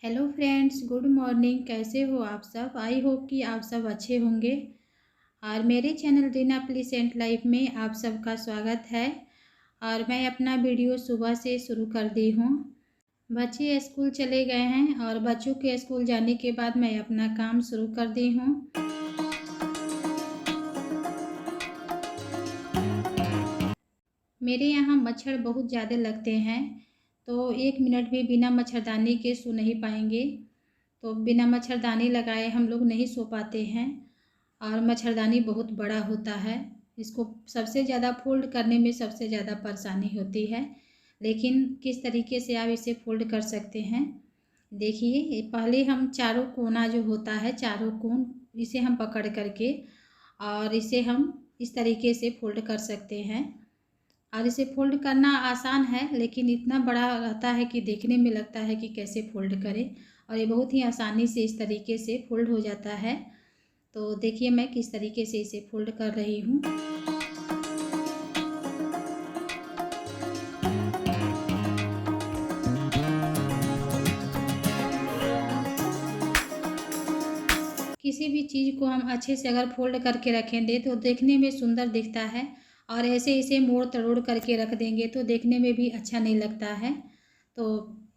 Hello friends, good morning. कैसे हो आप सब? आई होप कि आप सब अच्छे होंगे। और मेरे चैनल रीना प्लीसेंट लाइफ में आप सबका स्वागत है। और मैं अपना वीडियो सुबह से शुरू कर दी हूँ। बच्चे स्कूल चले गए हैं और बच्चों के स्कूल जाने के बाद मैं अपना काम शुरू कर दी हूँ। मेरे यहाँ मच्छर बहुत ज़्यादा लगते हैं, तो 1 मिनट भी बिना मच्छरदानी के सो नहीं पाएंगे। तो बिना मच्छरदानी लगाए हम लोग नहीं सो पाते हैं। और मच्छरदानी बहुत बड़ा होता है, इसको सबसे ज़्यादा फोल्ड करने में सबसे ज़्यादा परेशानी होती है। लेकिन किस तरीके से आप इसे फोल्ड कर सकते हैं, देखिए। पहले हम चारों कोना जो होता है, चारों कोन, इसे हम पकड़ करके और इसे हम इस तरीके से फोल्ड कर सकते हैं। और इसे फोल्ड करना आसान है, लेकिन इतना बड़ा रहता है कि देखने में लगता है कि कैसे फोल्ड करें। और ये बहुत ही आसानी से इस तरीके से फोल्ड हो जाता है। तो देखिए मैं किस तरीके से इसे फोल्ड कर रही हूँ। किसी भी चीज़ को हम अच्छे से अगर फोल्ड करके रखेंगे तो देखने में सुंदर दिखता है। और ऐसे इसे मोड़ तड़ोड़ करके रख देंगे तो देखने में भी अच्छा नहीं लगता है। तो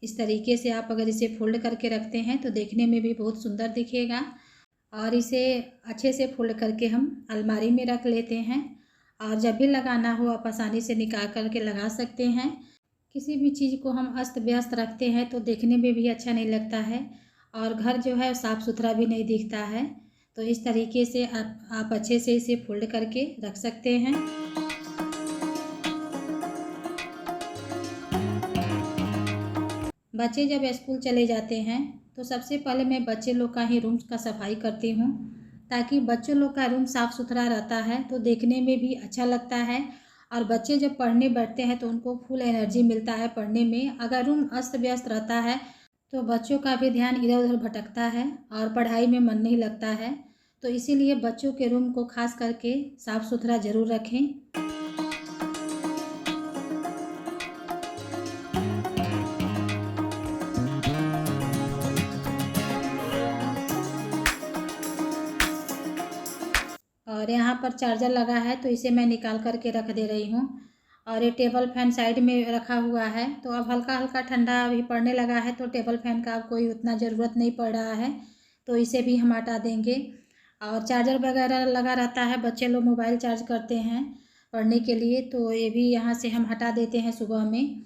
इस तरीके से आप अगर इसे फोल्ड करके रखते हैं तो देखने में भी बहुत सुंदर दिखेगा। और इसे अच्छे से फोल्ड करके हम अलमारी में रख लेते हैं। और जब भी लगाना हो आप आसानी से निकाल करके लगा सकते हैं। किसी भी चीज़ को हम अस्त व्यस्त रखते हैं तो देखने में भी अच्छा नहीं लगता है, और घर जो है साफ़ सुथरा भी नहीं दिखता है। तो इस तरीके से आप अच्छे से इसे फोल्ड करके रख सकते हैं। बच्चे जब स्कूल चले जाते हैं तो सबसे पहले मैं बच्चे लोग का ही रूम का सफाई करती हूँ, ताकि बच्चों लोग का रूम साफ़ सुथरा रहता है तो देखने में भी अच्छा लगता है। और बच्चे जब पढ़ने बैठते हैं तो उनको फुल एनर्जी मिलता है पढ़ने में। अगर रूम अस्त व्यस्त रहता है तो बच्चों का भी ध्यान इधर उधर भटकता है और पढ़ाई में मन नहीं लगता है। तो इसीलिए बच्चों के रूम को खास करके साफ़ सुथरा ज़रूर रखें। और यहाँ पर चार्जर लगा है तो इसे मैं निकाल करके रख दे रही हूँ। और ये टेबल फैन साइड में रखा हुआ है, तो अब हल्का हल्का ठंडा अभी पड़ने लगा है तो टेबल फैन का अब कोई उतना ज़रूरत नहीं पड़ रहा है, तो इसे भी हम हटा देंगे। और चार्जर वगैरह लगा रहता है, बच्चे लोग मोबाइल चार्ज करते हैं पढ़ने के लिए, तो ये भी यहाँ से हम हटा देते हैं सुबह में।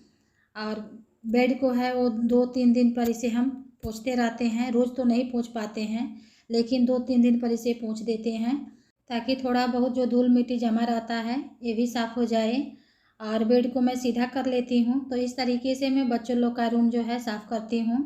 और बेड को है वो 2-3 दिन पर इसे हम पोंछते रहते हैं। रोज़ तो नहीं पोंछ पाते हैं, लेकिन 2-3 दिन पर इसे पोंछ देते हैं, ताकि थोड़ा बहुत जो धूल मिट्टी जमा रहता है ये भी साफ़ हो जाए। और बेड को मैं सीधा कर लेती हूँ। तो इस तरीके से मैं बच्चों लोग का रूम जो है साफ़ करती हूँ।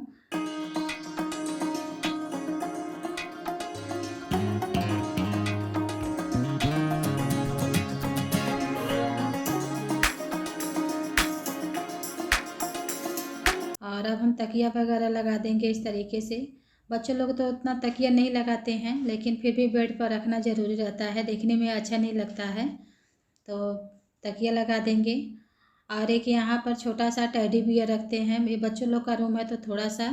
और अब हम तकिया वगैरह लगा देंगे इस तरीके से। बच्चों लोग तो उतना तकिया नहीं लगाते हैं, लेकिन फिर भी बेड पर रखना ज़रूरी रहता है, देखने में अच्छा नहीं लगता है। तो तकिया लगा देंगे। और एक यहाँ पर छोटा सा टेडी बियर रखते हैं। ये बच्चों लोग का रूम है तो थोड़ा सा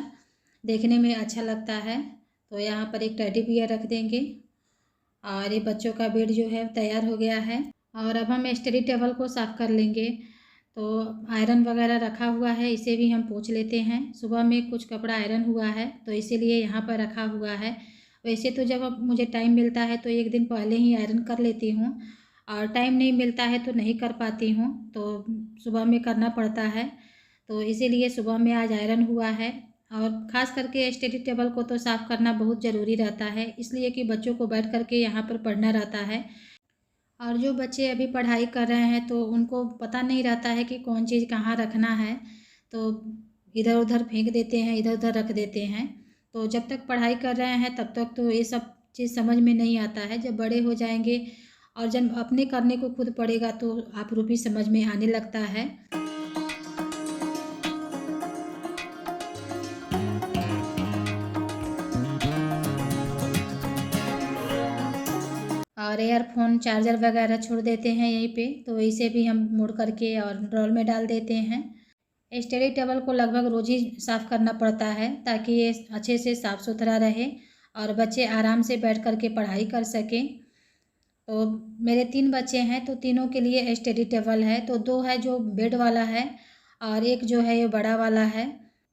देखने में अच्छा लगता है, तो यहाँ पर एक टेडी बियर रख देंगे। और ये बच्चों का बेड जो है तैयार हो गया है। और अब हम स्टडी टेबल को साफ़ कर लेंगे। तो आयरन वगैरह रखा हुआ है, इसे भी हम पोंछ लेते हैं। सुबह में कुछ कपड़ा आयरन हुआ है तो इसीलिए यहाँ पर रखा हुआ है। वैसे तो जब अब मुझे टाइम मिलता है तो एक दिन पहले ही आयरन कर लेती हूँ, और टाइम नहीं मिलता है तो नहीं कर पाती हूँ, तो सुबह में करना पड़ता है। तो इसीलिए सुबह में आज आयरन हुआ है। और ख़ास करके स्टडी टेबल को तो साफ़ करना बहुत ज़रूरी रहता है, इसलिए कि बच्चों को बैठ कर के यहाँ पर पढ़ना रहता है। और जो बच्चे अभी पढ़ाई कर रहे हैं तो उनको पता नहीं रहता है कि कौन चीज़ कहाँ रखना है, तो इधर उधर फेंक देते हैं, इधर उधर रख देते हैं। तो जब तक पढ़ाई कर रहे हैं तब तक तो ये सब चीज़ समझ में नहीं आता है। जब बड़े हो जाएंगे और जब अपने करने को खुद पड़ेगा तो आप रूपी समझ में आने लगता है। और एयरफोन चार्जर वगैरह छोड़ देते हैं यहीं पे, तो इसे भी हम मोड़ करके और ड्रॉर में डाल देते हैं। स्टडी टेबल को लगभग रोज़ ही साफ़ करना पड़ता है ताकि ये अच्छे से साफ़ सुथरा रहे और बच्चे आराम से बैठ कर के पढ़ाई कर सकें। तो मेरे 3 बच्चे हैं, तो तीनों के लिए स्टडी टेबल है। तो 2 है जो बेड वाला है और एक जो है ये बड़ा वाला है।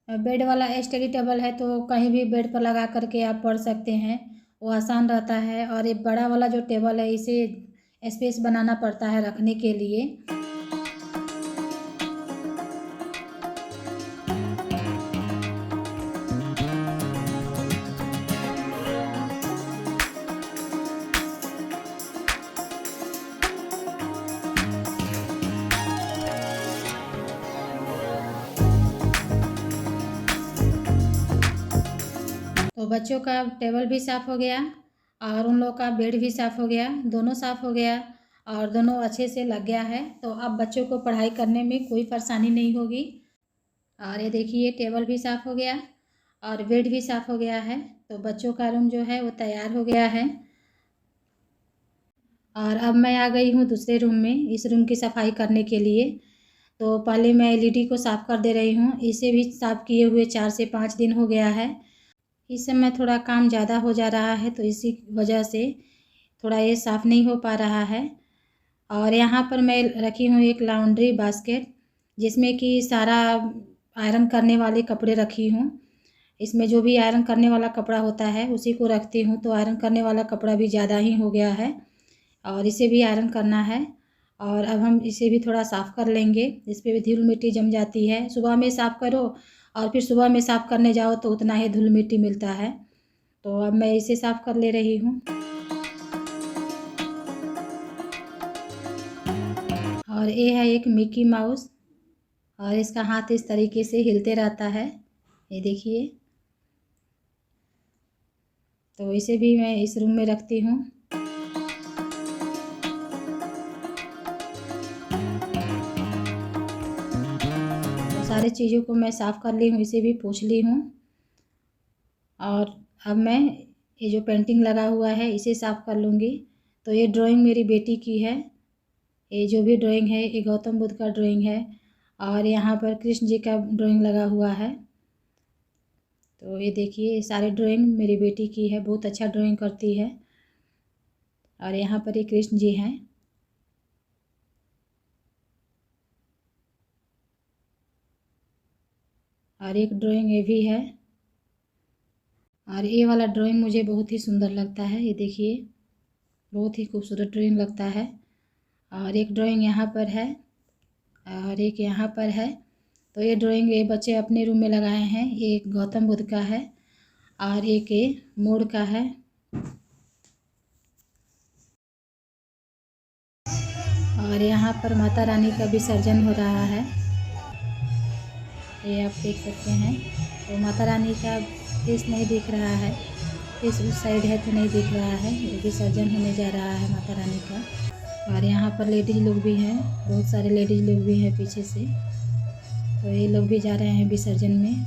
बेड वाला स्टडी टेबल है तो कहीं भी बेड पर लगा कर के आप पढ़ सकते हैं, वो आसान रहता है। और ये बड़ा वाला जो टेबल है इसे स्पेस बनाना पड़ता है रखने के लिए। तो बच्चों का टेबल भी साफ़ हो गया और उन लोगों का बेड भी साफ़ हो गया, दोनों साफ़ हो गया और दोनों अच्छे से लग गया है। तो अब बच्चों को पढ़ाई करने में कोई परेशानी नहीं होगी। और ये देखिए टेबल भी साफ़ हो गया और बेड भी साफ़ हो गया है। तो बच्चों का रूम जो है वो तैयार हो गया है। और अब मैं आ गई हूँ दूसरे रूम में, इस रूम की सफाई करने के लिए। तो पहले मैं एलईडी को साफ़ कर दे रही हूँ, इसे भी साफ़ किए हुए 4 से 5 दिन हो गया है। इस समय थोड़ा काम ज़्यादा हो जा रहा है तो इसी वजह से थोड़ा ये साफ़ नहीं हो पा रहा है। और यहाँ पर मैं रखी हूँ एक लॉन्ड्री बास्केट, जिसमें कि सारा आयरन करने वाले कपड़े रखी हूँ। इसमें जो भी आयरन करने वाला कपड़ा होता है उसी को रखती हूँ। तो आयरन करने वाला कपड़ा भी ज़्यादा ही हो गया है और इसे भी आयरन करना है। और अब हम इसे भी थोड़ा साफ़ कर लेंगे, इस पर भी धूल मिट्टी जम जाती है। सुबह में साफ़ करो और फिर सुबह में साफ़ करने जाओ तो उतना ही धूल मिट्टी मिलता है। तो अब मैं इसे साफ़ कर ले रही हूँ। और ये है एक मिक्की माउस और इसका हाथ इस तरीके से हिलते रहता है, ये देखिए। तो इसे भी मैं इस रूम में रखती हूँ। तो सारी चीज़ों को मैं साफ़ कर ली हूँ, इसे भी पोंछ ली हूँ। और अब मैं ये जो पेंटिंग लगा हुआ है इसे साफ़ कर लूँगी। तो ये ड्राइंग मेरी बेटी की है। ये जो भी ड्राइंग है ये गौतम बुद्ध का ड्राइंग है और यहाँ पर कृष्ण जी का ड्राइंग लगा हुआ है। तो ये देखिए ये सारे ड्राइंग मेरी बेटी की है, बहुत अच्छा ड्राइंग करती है। और यहाँ पर ये कृष्ण जी हैं। और एक ड्राइंग ये भी है और ये वाला ड्राइंग मुझे बहुत ही सुंदर लगता है, ये देखिए बहुत ही खूबसूरत ड्राइंग लगता है। और एक ड्राइंग यहाँ पर है और एक यहाँ पर है। तो ये ड्राइंग ये बच्चे अपने रूम में लगाए हैं। ये एक गौतम बुद्ध का है और एक ये मोर का है। और यहाँ पर माता रानी का विसर्जन हो रहा है, ये आप देख सकते हैं। तो माता रानी का फेस नहीं दिख रहा है, फेस उस साइड है तो नहीं दिख रहा है। ये विसर्जन होने जा रहा है माता रानी का। और यहाँ पर लेडीज़ लोग भी हैं, बहुत सारे लेडीज़ लोग भी हैं पीछे से। तो ये लोग भी जा रहे हैं विसर्जन में।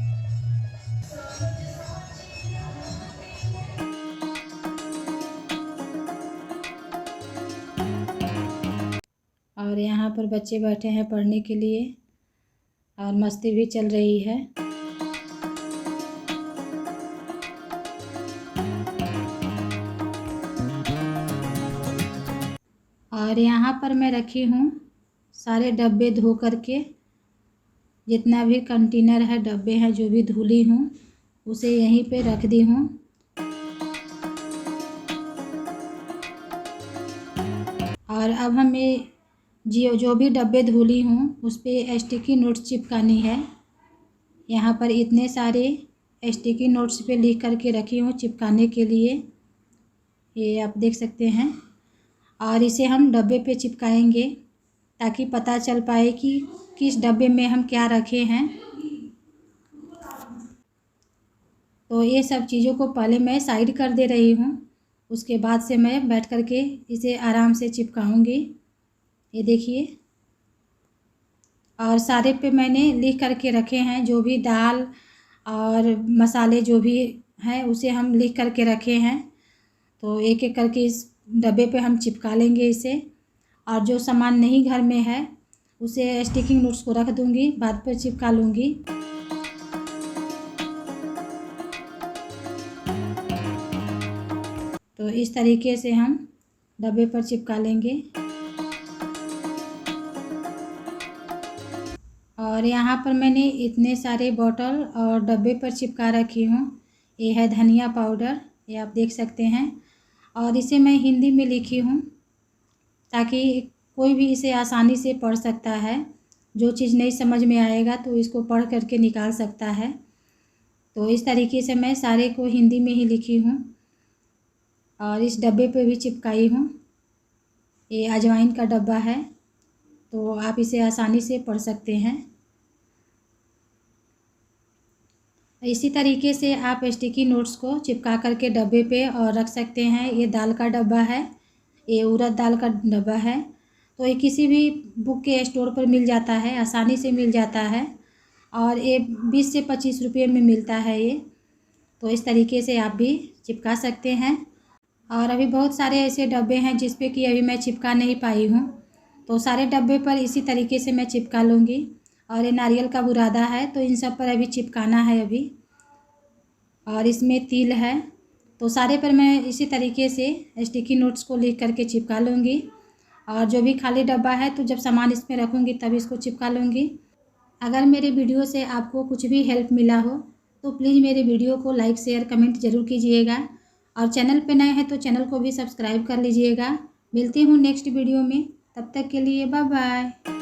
और यहाँ पर बच्चे बैठे हैं पढ़ने के लिए और मस्ती भी चल रही है। और यहाँ पर मैं रखी हूँ सारे डब्बे धो करके, जितना भी कंटेनर है डब्बे हैं जो भी धुली हूँ उसे यहीं पे रख दी हूँ। और अब हमें जो भी डब्बे धुली हूँ उस पर स्टिकी नोट्स चिपकानी है। यहाँ पर इतने सारे स्टिकी नोट्स पे लिख करके रखी हूँ चिपकाने के लिए, ये आप देख सकते हैं। और इसे हम डब्बे पे चिपकाएंगे ताकि पता चल पाए कि किस डब्बे में हम क्या रखे हैं। तो ये सब चीज़ों को पहले मैं साइड कर दे रही हूँ, उसके बाद से मैं बैठ कर के इसे आराम से चिपकाऊंगी, ये देखिए। और सारे पे मैंने लिख करके रखे हैं, जो भी दाल और मसाले जो भी हैं उसे हम लिख करके रखे हैं। तो एक एक करके इस डब्बे पे हम चिपका लेंगे इसे। और जो सामान नहीं घर में है उसे स्टिकिंग नोट्स को रख दूँगी, बाद पर चिपका लूँगी। तो इस तरीके से हम डब्बे पर चिपका लेंगे। और यहाँ पर मैंने इतने सारे बॉटल और डब्बे पर चिपका रखी हूँ। ये है धनिया पाउडर, ये आप देख सकते हैं। और इसे मैं हिंदी में लिखी हूँ ताकि कोई भी इसे आसानी से पढ़ सकता है। जो चीज़ नहीं समझ में आएगा तो इसको पढ़ करके निकाल सकता है। तो इस तरीके से मैं सारे को हिंदी में ही लिखी हूँ और इस डब्बे पे भी चिपकाई हूँ। ये अजवाइन का डब्बा है, तो आप इसे आसानी से पढ़ सकते हैं। इसी तरीके से आप स्टिकी नोट्स को चिपका करके डब्बे पे और रख सकते हैं। ये दाल का डब्बा है, ये उड़द दाल का डब्बा है। तो ये किसी भी बुक के स्टोर पर मिल जाता है, आसानी से मिल जाता है। और ये 20 से 25 रुपये में मिलता है ये। तो इस तरीके से आप भी चिपका सकते हैं। और अभी बहुत सारे ऐसे डब्बे हैं जिस पे कि अभी मैं चिपका नहीं पाई हूँ, तो सारे डब्बे पर इसी तरीके से मैं चिपका लूँगी। और ये नारियल का बुरादा है, तो इन सब पर अभी चिपकाना है अभी। और इसमें तिल है, तो सारे पर मैं इसी तरीके से स्टिकी नोट्स को लिख करके चिपका लूँगी। और जो भी खाली डब्बा है तो जब सामान इसमें रखूँगी तब इसको चिपका लूँगी। अगर मेरे वीडियो से आपको कुछ भी हेल्प मिला हो तो प्लीज़ मेरे वीडियो को लाइक शेयर कमेंट ज़रूर कीजिएगा। और चैनल पे नए हैं तो चैनल को भी सब्सक्राइब कर लीजिएगा। मिलती हूँ नेक्स्ट वीडियो में, तब तक के लिए बाय बाय।